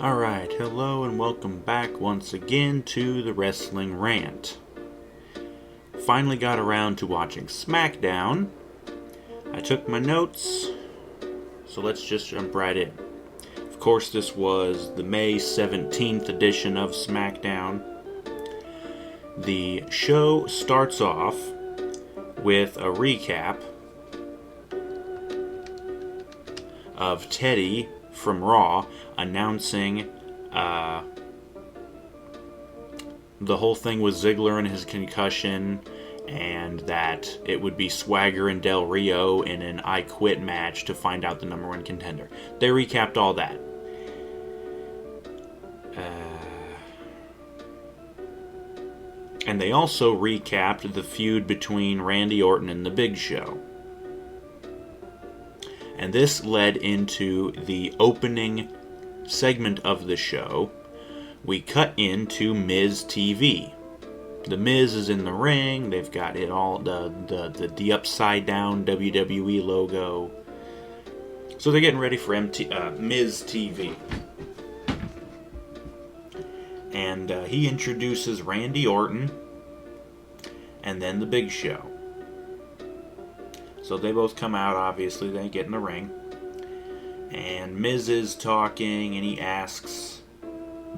Alright, hello and welcome back once again to the Wrestling Rant. Finally got around to watching Smackdown. I took my notes, so let's just jump right in. Of course, this was the May 17th edition of Smackdown. The show starts off with a recap of Teddy from Raw announcing the whole thing with Ziggler and his concussion, and that it would be Swagger and Del Rio in an I Quit match to find out the number one contender. They recapped all that. And they also recapped the feud between Randy Orton and The Big Show. And this led into the opening segment of the show. We cut into Miz TV. The Miz is in the ring. They've got it all, the upside down WWE logo. So they're getting ready for Miz TV. And he introduces Randy Orton and then The Big Show. So they both come out, obviously, they get in the ring. And Miz is talking, and he asks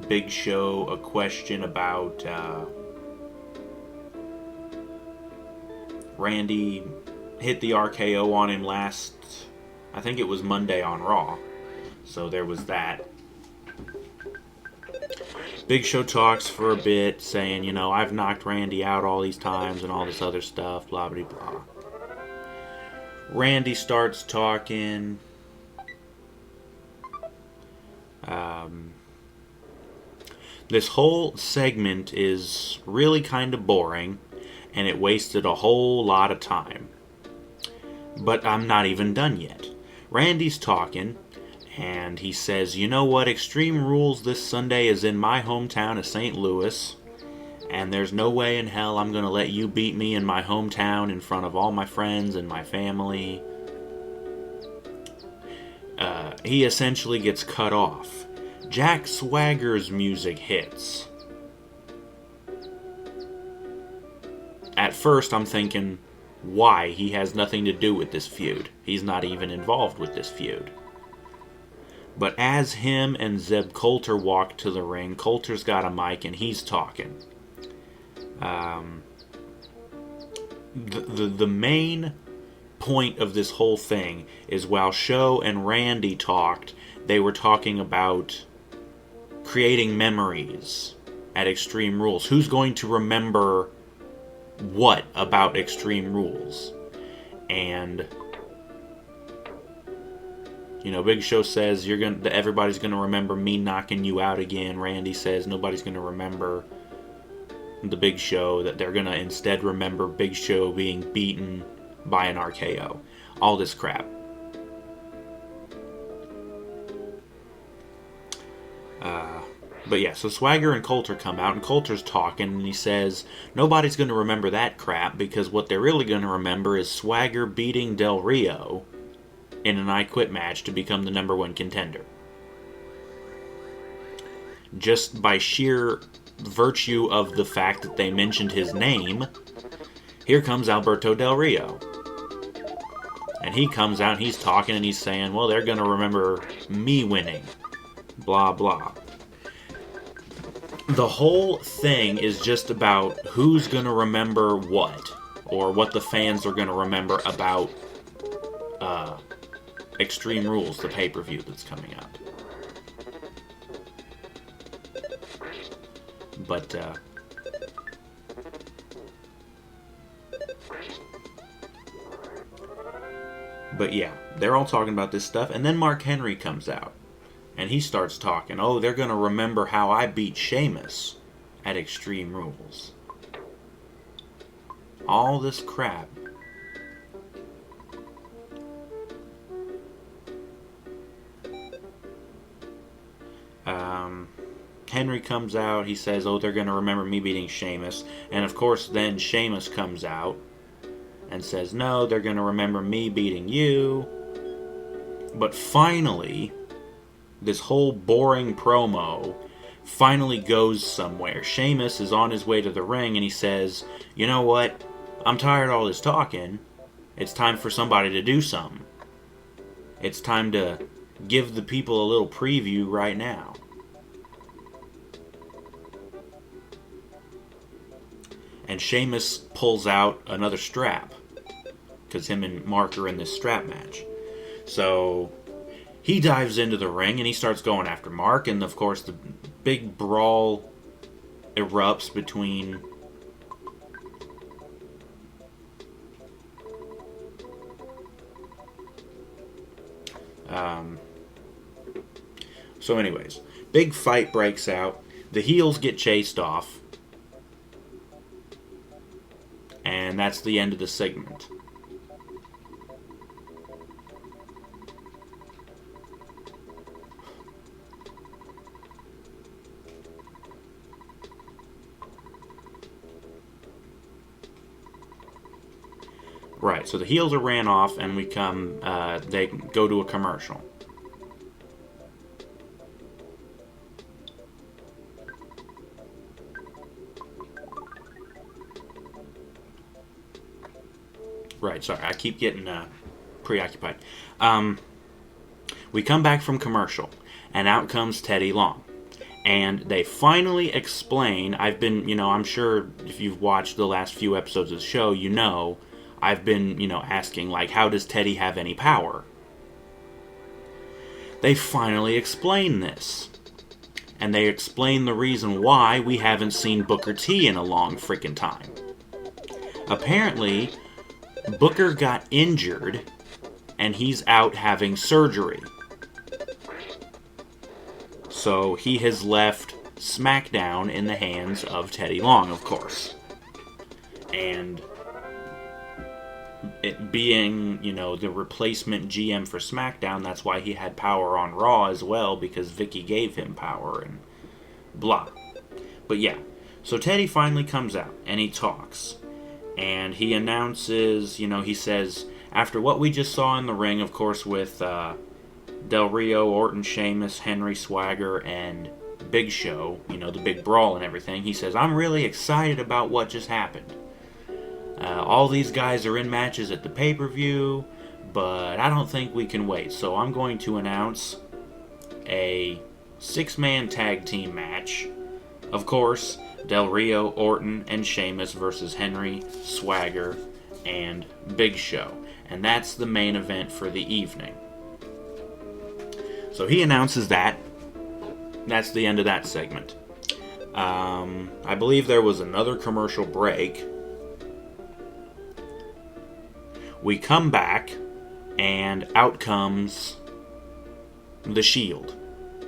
Big Show a question about Randy hit the RKO on him last, I think it was Monday on Raw. So there was that. Big Show talks for a bit, saying, I've knocked Randy out all these times and all this other stuff, blah, blah, blah. Randy starts talking. This whole segment is really kind of boring, and it wasted a whole lot of time. But I'm not even done yet. Randy's talking, and he says, you know what, Extreme Rules this Sunday is in my hometown of St. Louis, and there's no way in hell I'm going to let you beat me in my hometown in front of all my friends and my family. He essentially gets cut off. Jack Swagger's music hits. At first I'm thinking, why? He has nothing to do with this feud. He's not even involved with this feud. But as him and Zeb Coulter walk to the ring, Coulter's got a mic and he's talking. The main point of this whole thing is while Show and Randy talked, they were talking about creating memories at Extreme Rules. Who's going to remember what about Extreme Rules? And Big Show says everybody's gonna remember me knocking you out again. Randy says nobody's gonna remember the Big Show, that they're gonna instead remember Big Show being beaten by an RKO. All this crap. But yeah, so Swagger and Coulter come out, and Coulter's talking, and he says nobody's going to remember that crap, because what they're really going to remember is Swagger beating Del Rio in an I Quit match to become the number one contender. Just by sheer virtue of the fact that they mentioned his name, here comes Alberto Del Rio. And he comes out and he's talking and he's saying, well, they're going to remember me winning. Blah, blah. The whole thing is just about who's going to remember what, or what the fans are going to remember about Extreme Rules, the pay-per-view that's coming up. But yeah, they're all talking about this stuff, and then Mark Henry comes out. And he starts talking, oh, they're going to remember how I beat Sheamus at Extreme Rules. All this crap. Henry comes out, he says, oh, they're going to remember me beating Sheamus. And of course, then Sheamus comes out and says, no, they're going to remember me beating you. But finally, this whole boring promo finally goes somewhere. Sheamus is on his way to the ring and he says, "You know what? I'm tired of all this talking. It's time for somebody to do something. It's time to give the people a little preview right now." And Sheamus pulls out another strap, because him and Mark are in this strap match. So he dives into the ring and he starts going after Mark, and of course the big brawl erupts between so anyways, big fight breaks out. The heels get chased off. And that's the end of the segment. Right, so the heels are ran off, and they go to a commercial. Right, sorry, I keep getting preoccupied. We come back from commercial, and out comes Teddy Long. And they finally explain, I'm sure if you've watched the last few episodes of the show, I've been, asking, how does Teddy have any power? They finally explain this. And they explain the reason why we haven't seen Booker T in a long freaking time. Apparently, Booker got injured, and he's out having surgery. So he has left Smackdown in the hands of Teddy Long, of course. And it being, the replacement GM for SmackDown, that's why he had power on Raw as well, because Vicky gave him power and blah. But yeah, so Teddy finally comes out, and he talks. And he announces, he says, after what we just saw in the ring, of course, with Del Rio, Orton, Sheamus, Henry, Swagger, and Big Show, the big brawl and everything, he says, I'm really excited about what just happened. All these guys are in matches at the pay-per-view, but I don't think we can wait. So I'm going to announce a 6-man tag team match. Of course, Del Rio, Orton, and Sheamus versus Henry, Swagger, and Big Show. And that's the main event for the evening. So he announces that. That's the end of that segment. I believe there was another commercial break. We come back, and out comes the Shield.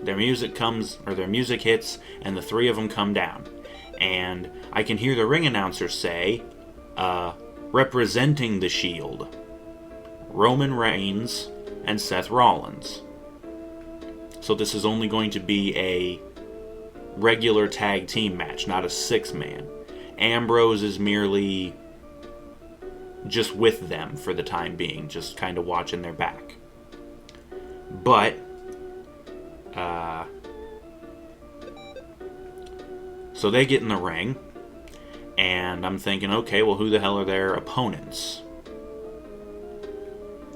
Their music hits, and the three of them come down. And I can hear the ring announcer say, representing the Shield, Roman Reigns and Seth Rollins. So this is only going to be a regular tag team match, not a 6-man. Ambrose is merely just with them for the time being, just kind of watching their back. But so they get in the ring, and I'm thinking, okay, well, who the hell are their opponents?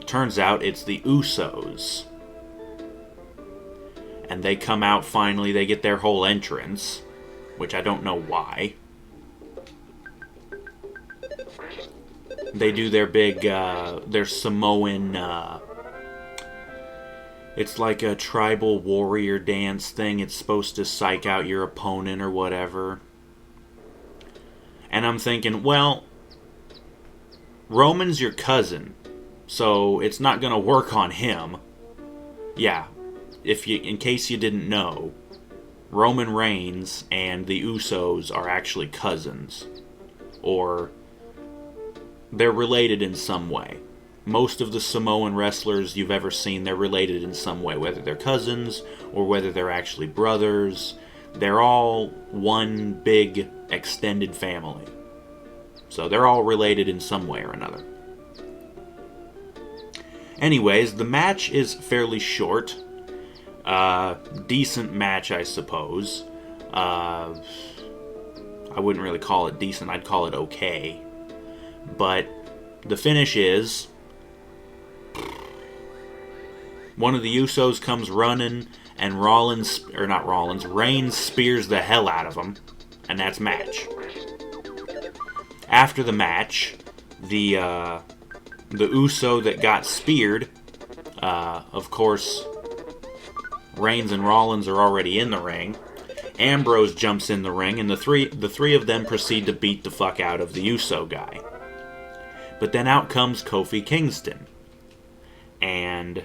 Turns out it's the Usos. And they come out finally, they get their whole entrance, which I don't know why. They do their big, their Samoan, it's like a tribal warrior dance thing. It's supposed to psych out your opponent or whatever. And I'm thinking, well, Roman's your cousin, so it's not going to work on him. Yeah, in case you didn't know, Roman Reigns and the Usos are actually cousins. Or they're related in some way. Most of the Samoan wrestlers you've ever seen, they're related in some way, whether they're cousins or whether they're actually brothers. They're all one big extended family. So they're all related in some way or another. Anyways, the match is fairly short. Decent match, I suppose. I wouldn't really call it decent. I'd call it okay. But the finish is one of the Usos comes running, and Reigns spears the hell out of him, and that's match. After the match, the Uso that got speared, of course, Reigns and Rollins are already in the ring. Ambrose jumps in the ring, and the three of them proceed to beat the fuck out of the Uso guy. But then out comes Kofi Kingston, and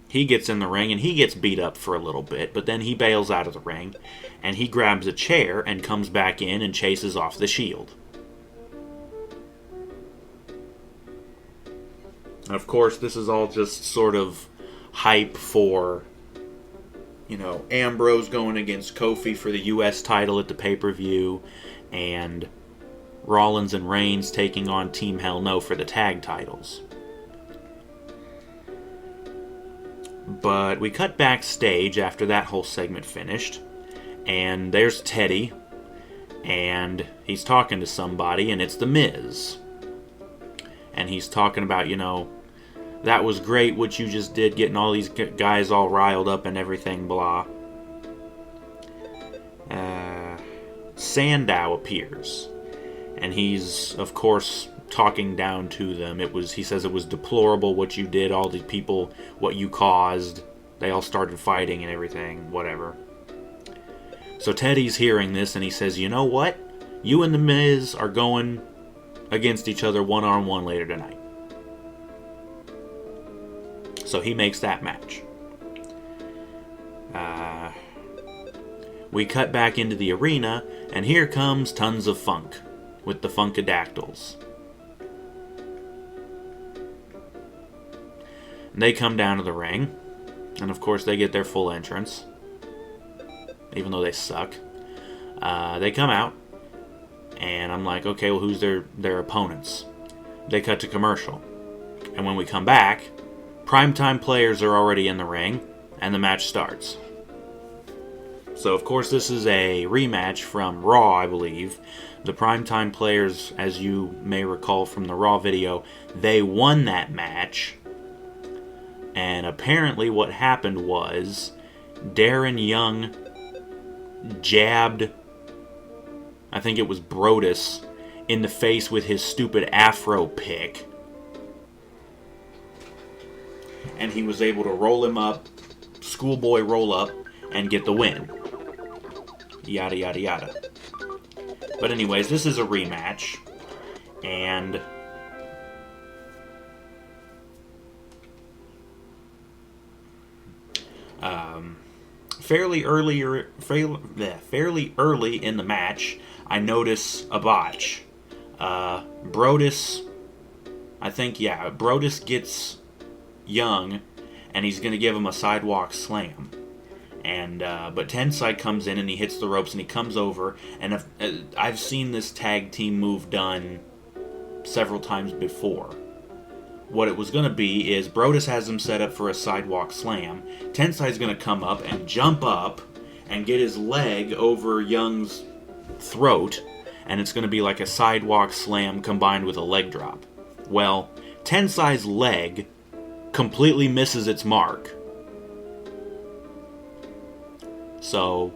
he gets in the ring, and he gets beat up for a little bit, but then he bails out of the ring, and he grabs a chair and comes back in and chases off the Shield. And of course, this is all just sort of hype for, Ambrose going against Kofi for the U.S. title at the pay-per-view, and Rollins and Reigns taking on Team Hell No for the tag titles. But we cut backstage after that whole segment finished, and there's Teddy, and he's talking to somebody, and it's The Miz. And he's talking about, that was great what you just did, getting all these guys all riled up and everything, blah. Sandow appears, and he's, of course, talking down to them. He says it was deplorable what you did, all these people, what you caused. They all started fighting and everything, whatever. So Teddy's hearing this, and he says, you know what? You and The Miz are going against each other one-on-one later tonight. So he makes that match. We cut back into the arena, and here comes Tons of Funk with the Funkadactyls. And they come down to the ring, and of course they get their full entrance, even though they suck. They come out, and I'm like, okay, well, who's their opponents? They cut to commercial. And when we come back, primetime players are already in the ring, and the match starts. So, of course, this is a rematch from Raw, I believe. The primetime players, as you may recall from the Raw video, they won that match. And apparently what happened was Darren Young jabbed, I think it was Brodus, in the face with his stupid afro pick. And he was able to roll him up, schoolboy roll up, and get the win. Yada, yada, yada. But anyways, this is a rematch. And fairly early in the match, I notice a botch. Brodus gets Young, and he's going to give him a sidewalk slam. And but Tensai comes in and he hits the ropes and he comes over, and I've seen this tag team move done several times before. What it was going to be is Brodus has him set up for a sidewalk slam. Tensai's going to come up and jump up and get his leg over Young's throat, and it's going to be like a sidewalk slam combined with a leg drop. Well, Tensai's leg completely misses its mark. So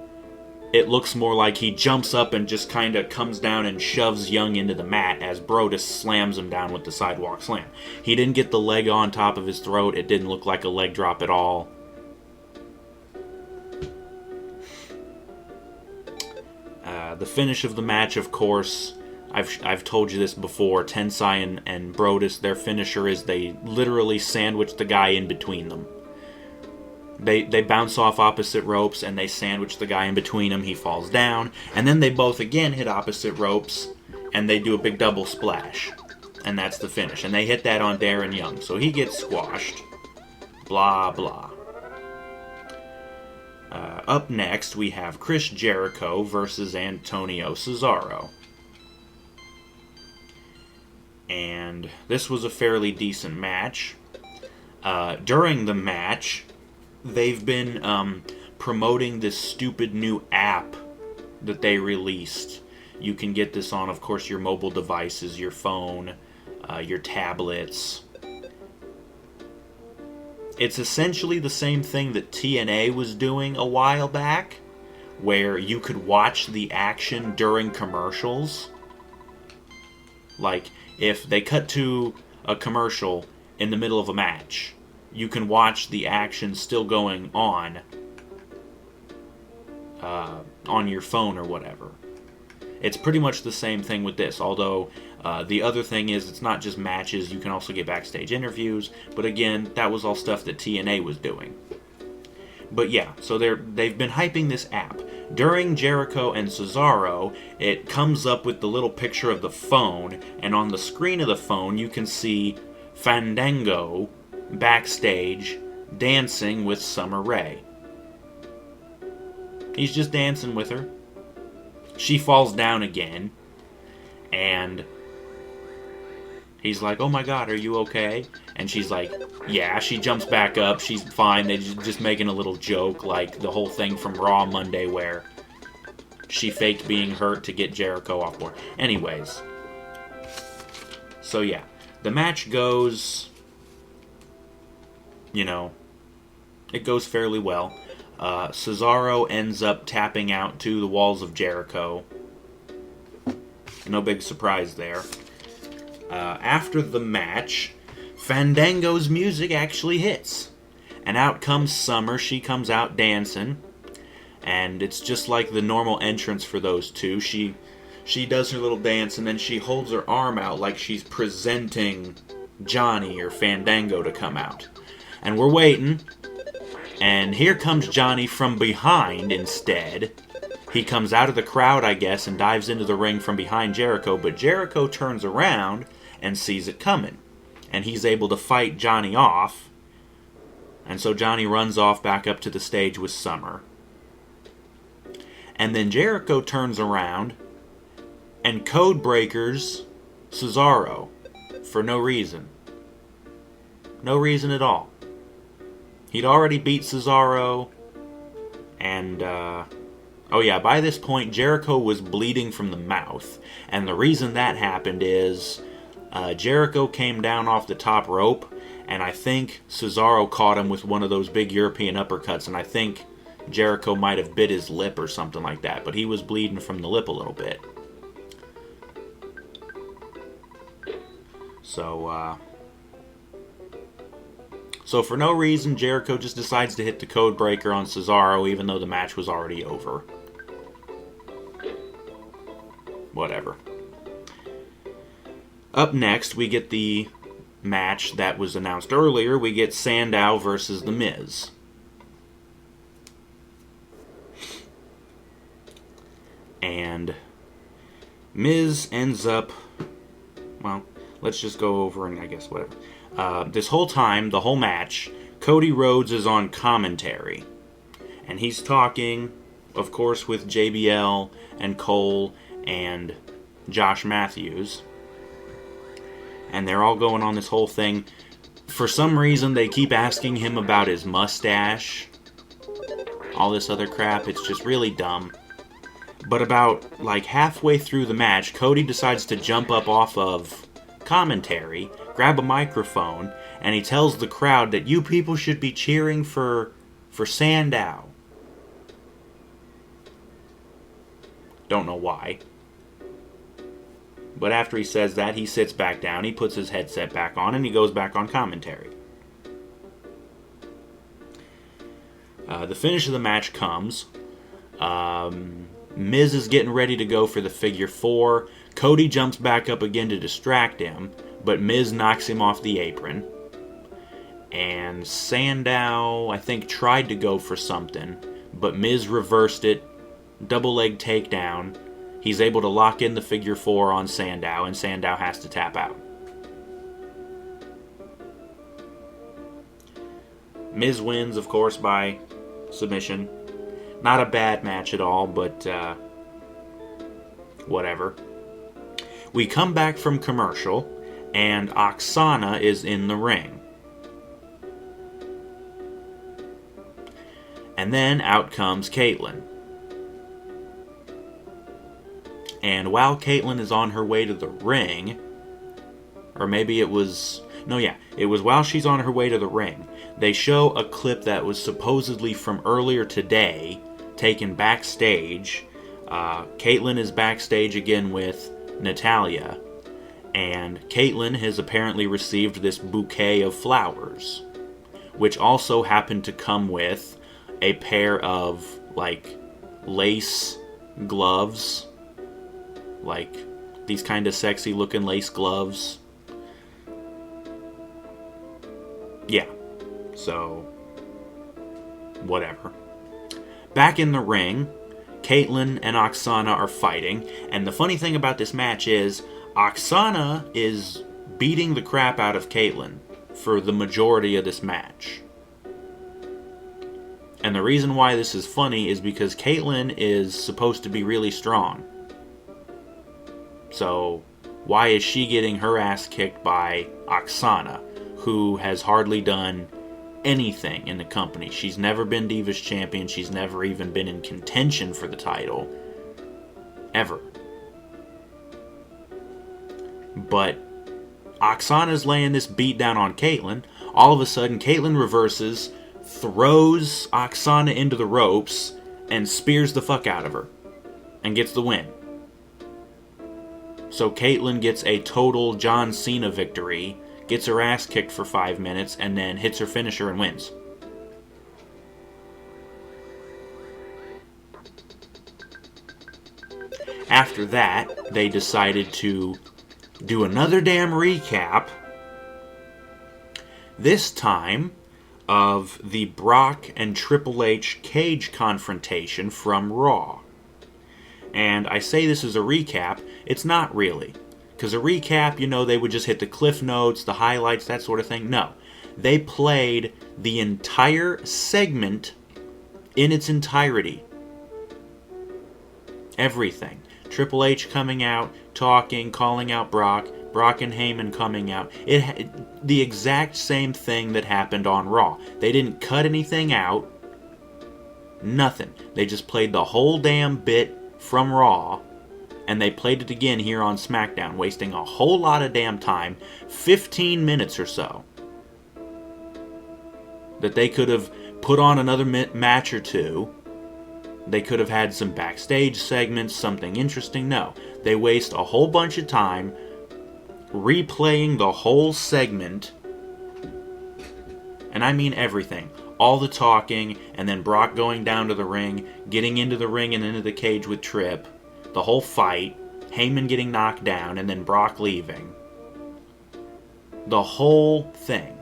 it looks more like he jumps up and just kind of comes down and shoves Young into the mat as Brodus slams him down with the sidewalk slam. He didn't get the leg on top of his throat. It didn't look like a leg drop at all. The finish of the match, of course, I've told you this before. Tensai and Brodus, their finisher is they literally sandwich the guy in between them. They bounce off opposite ropes, and they sandwich the guy in between them. He falls down, and then they both again hit opposite ropes, and they do a big double splash. And that's the finish. And they hit that on Darren Young, so he gets squashed. Blah, blah. Up next, we have Chris Jericho versus Antonio Cesaro. And this was a fairly decent match. During the match, they've been promoting this stupid new app that they released. You can get this on, of course, your mobile devices, your phone, your tablets. It's essentially the same thing that TNA was doing a while back, where you could watch the action during commercials. Like, if they cut to a commercial in the middle of a match, you can watch the action still going on your phone or whatever. It's pretty much the same thing with this, although the other thing is it's not just matches, you can also get backstage interviews, but again, that was all stuff that TNA was doing. But yeah, so they've been hyping this app. During Jericho and Cesaro, it comes up with the little picture of the phone, and on the screen of the phone you can see Fandango backstage dancing with Summer Rae. He's just dancing with her. She falls down again, and he's like, "Oh my God, are you okay?" And she's like, "Yeah." She jumps back up. She's fine. They're just making a little joke, like the whole thing from Raw Monday where she faked being hurt to get Jericho off board. Anyways, so yeah, the match goes, it goes fairly well. Cesaro ends up tapping out to the walls of Jericho. No big surprise there. After the match, Fandango's music actually hits. And out comes Summer. She comes out dancing. And it's just like the normal entrance for those two. She does her little dance and then she holds her arm out like she's presenting Johnny or Fandango to come out. And we're waiting. And here comes Johnny from behind instead. He comes out of the crowd, I guess, and dives into the ring from behind Jericho. But Jericho turns around and sees it coming. And he's able to fight Johnny off. And so Johnny runs off back up to the stage with Summer. And then Jericho turns around and code breakers Cesaro for no reason. No reason at all. He'd already beat Cesaro, and, by this point, Jericho was bleeding from the mouth, and the reason that happened is, Jericho came down off the top rope, and I think Cesaro caught him with one of those big European uppercuts, and I think Jericho might have bit his lip or something like that, but he was bleeding from the lip a little bit. So for no reason, Jericho just decides to hit the code breaker on Cesaro, even though the match was already over. Whatever. Up next, we get the match that was announced earlier. We get Sandow versus The Miz. And Miz ends up... Well, let's just go over and I guess whatever. This whole time, the whole match, Cody Rhodes is on commentary. And he's talking, of course, with JBL and Cole and Josh Matthews. And they're all going on this whole thing. For some reason, they keep asking him about his mustache. All this other crap. It's just really dumb. But about, halfway through the match, Cody decides to jump up off of commentary, grab a microphone, and he tells the crowd that you people should be cheering for Sandow. Don't know why. But after he says that, he sits back down, he puts his headset back on, and he goes back on commentary. The finish of the match comes. Miz is getting ready to go for the figure 4. Cody jumps back up again to distract him, but Miz knocks him off the apron. And Sandow, I think, tried to go for something, but Miz reversed it. Double leg takedown. He's able to lock in the figure 4 on Sandow, and Sandow has to tap out. Miz wins, of course, by submission. Not a bad match at all, but whatever. We come back from commercial, and Oksana is in the ring. And then out comes Caitlyn. And while Caitlyn is on her way to the ring, or maybe it was... No, yeah, it was while she's on her way to the ring. They show a clip that was supposedly from earlier today, taken backstage. Caitlyn is backstage again with Natalya. And Caitlyn has apparently received this bouquet of flowers, which also happened to come with a pair of, like, lace gloves. Like, these kind of sexy looking lace gloves. Yeah. So, whatever. Back in the ring, Caitlyn and Oksana are fighting. And the funny thing about this match is, Oksana is beating the crap out of Caitlyn for the majority of this match. And the reason why this is funny is because Caitlyn is supposed to be really strong. So, why is she getting her ass kicked by Oksana, who has hardly done anything in the company? She's never been Divas Champion. She's never even been in contention for the title. Ever. But Oksana's laying this beat down on Caitlyn. All of a sudden, Caitlyn reverses, throws Oksana into the ropes, and spears the fuck out of her. And gets the win. So Caitlyn gets a total John Cena victory, gets her ass kicked for 5 minutes, and then hits her finisher and wins. After that, they decided to do another damn recap. This time of the Brock and Triple H cage confrontation from Raw. And I say this is a recap, it's not really. Because a recap, you know, they would just hit the cliff notes, the highlights, that sort of thing. No. They played the entire segment in its entirety. Everything. Triple H coming out, talking, calling out Brock, Brock and Heyman coming out. The exact same thing that happened on Raw. They didn't cut anything out. Nothing. They just played the whole damn bit from Raw, and they played it again here on Smackdown, wasting a whole lot of damn time, 15 minutes or so, that they could have put on another match or two. They could have had some backstage segments, something interesting. No, they waste a whole bunch of time replaying the whole segment, and I mean everything. All the talking, and then Brock going down to the ring, getting into the ring and into the cage with Tripp, the whole fight, Heyman getting knocked down, and then Brock leaving. The whole thing.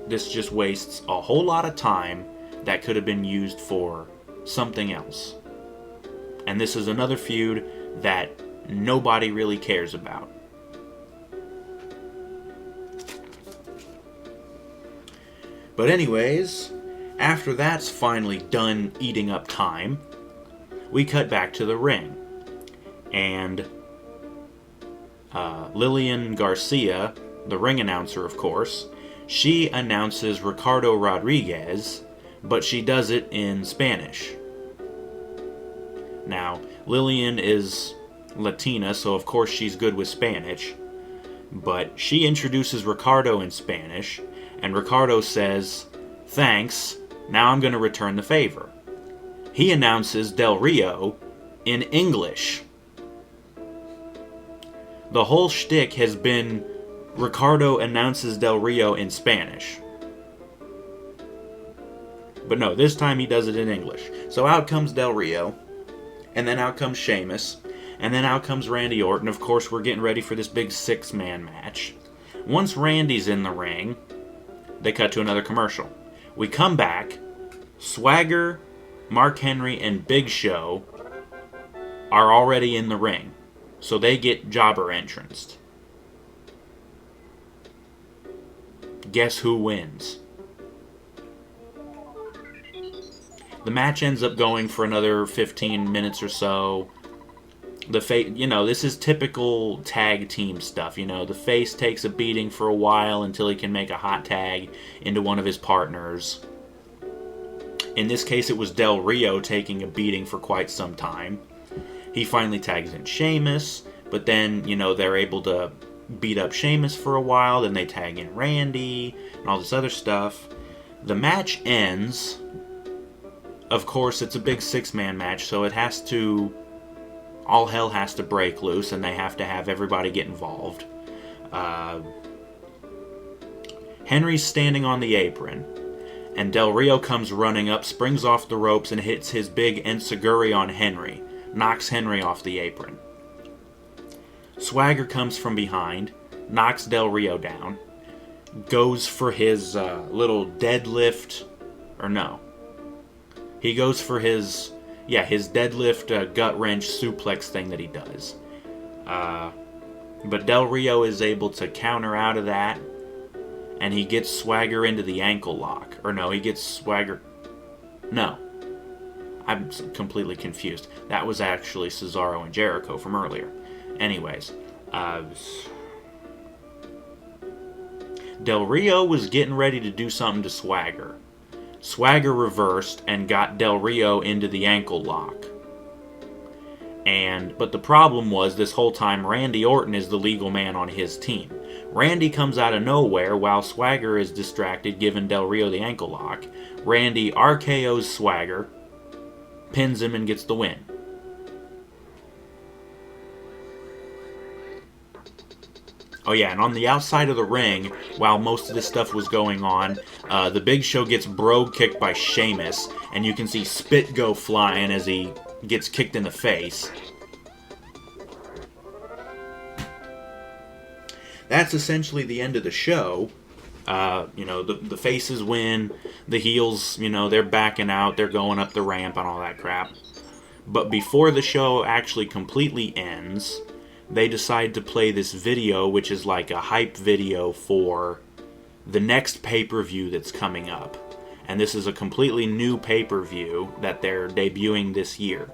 This just wastes a whole lot of time that could have been used for something else. And this is another feud that nobody really cares about. But anyways, after that's finally done eating up time, we cut back to the ring. And Lillian Garcia, the ring announcer of course, she announces Ricardo Rodriguez, but she does it in Spanish. Now, Lillian is Latina, so of course she's good with Spanish, but she introduces Ricardo in Spanish, and Ricardo says, "Thanks, now I'm going to return the favor." He announces Del Rio in English. The whole shtick has been Ricardo announces Del Rio in Spanish. But no, this time he does it in English. So out comes Del Rio, and then out comes Sheamus, and then out comes Randy Orton. Of course, we're getting ready for this big 6-man match. Once Randy's in the ring, they cut to another commercial. We come back. Swagger, Mark Henry, and Big Show are already in the ring. So they get jobber entranced. Guess who wins? The match ends up going for another 15 minutes or so. This is typical tag team stuff. The face takes a beating for a while until he can make a hot tag into one of his partners. In this case, it was Del Rio taking a beating for quite some time. He finally tags in Sheamus, but then, they're able to beat up Sheamus for a while, then they tag in Randy, and all this other stuff. The match ends. Of course, it's a big 6-man match, so all hell has to break loose, and they have to have everybody get involved. Henry's standing on the apron, and Del Rio comes running up, springs off the ropes, and hits his big enziguri on Henry. Knocks Henry off the apron. Swagger comes from behind, knocks Del Rio down, goes for his little deadlift, or no. He goes for his deadlift gut wrench suplex thing that he does. But Del Rio is able to counter out of that, and he gets Swagger into the ankle lock. Or no, he gets Swagger... No. I'm completely confused. That was actually Cesaro and Jericho from earlier. Anyways, Del Rio was getting ready to do something to Swagger. Swagger reversed and got Del Rio into the ankle lock. But the problem was, this whole time, Randy Orton is the legal man on his team. Randy comes out of nowhere while Swagger is distracted, giving Del Rio the ankle lock. Randy RKO's Swagger, pins him, and gets the win. Oh yeah, and on the outside of the ring, while most of this stuff was going on, the Big Show gets brogue kicked by Sheamus, and you can see spit go flying as he gets kicked in the face. That's essentially the end of the show. The faces win, the heels, they're backing out, they're going up the ramp and all that crap. But before the show actually completely ends, they decide to play this video, which is like a hype video for the next pay-per-view that's coming up. And this is a completely new pay-per-view that they're debuting this year.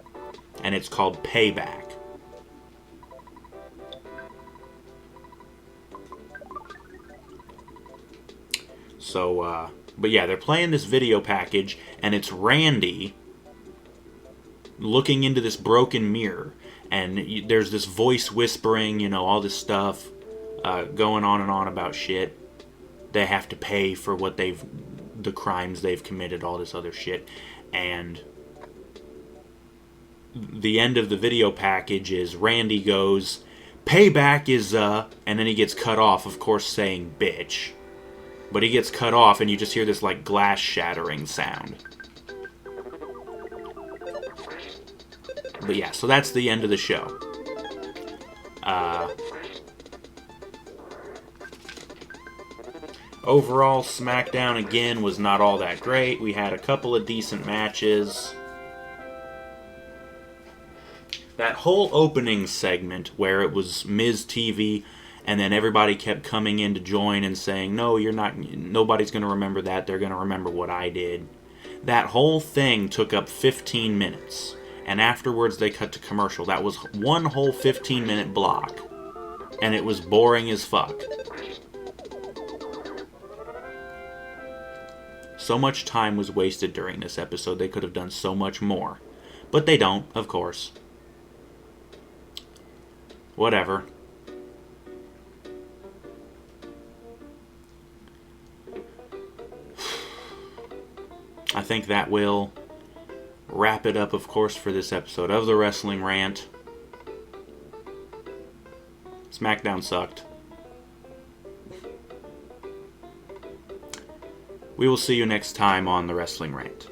And it's called Payback. So, but yeah, they're playing this video package, and it's Randy looking into this broken mirror. And there's this voice whispering, all this stuff going on and on about shit. They have to pay for the crimes they've committed, all this other shit. And the end of the video package is Randy goes, "Payback is, and then he gets cut off, of course, saying bitch. But he gets cut off, and you just hear this, like, glass shattering sound. But yeah, so that's the end of the show. Overall, Smackdown, again, was not all that great. We had a couple of decent matches. That whole opening segment where it was Miz TV, and then everybody kept coming in to join and saying, no, you're not, nobody's going to remember that, they're going to remember what I did. That whole thing took up 15 minutes. And afterwards they cut to commercial. That was one whole 15-minute block. And it was boring as fuck. So much time was wasted during this episode. They could have done so much more. But they don't, of course. Whatever. I think that will wrap it up, of course, for this episode of the Wrestling Rant. Smackdown sucked. We will see you next time on the Wrestling Rant.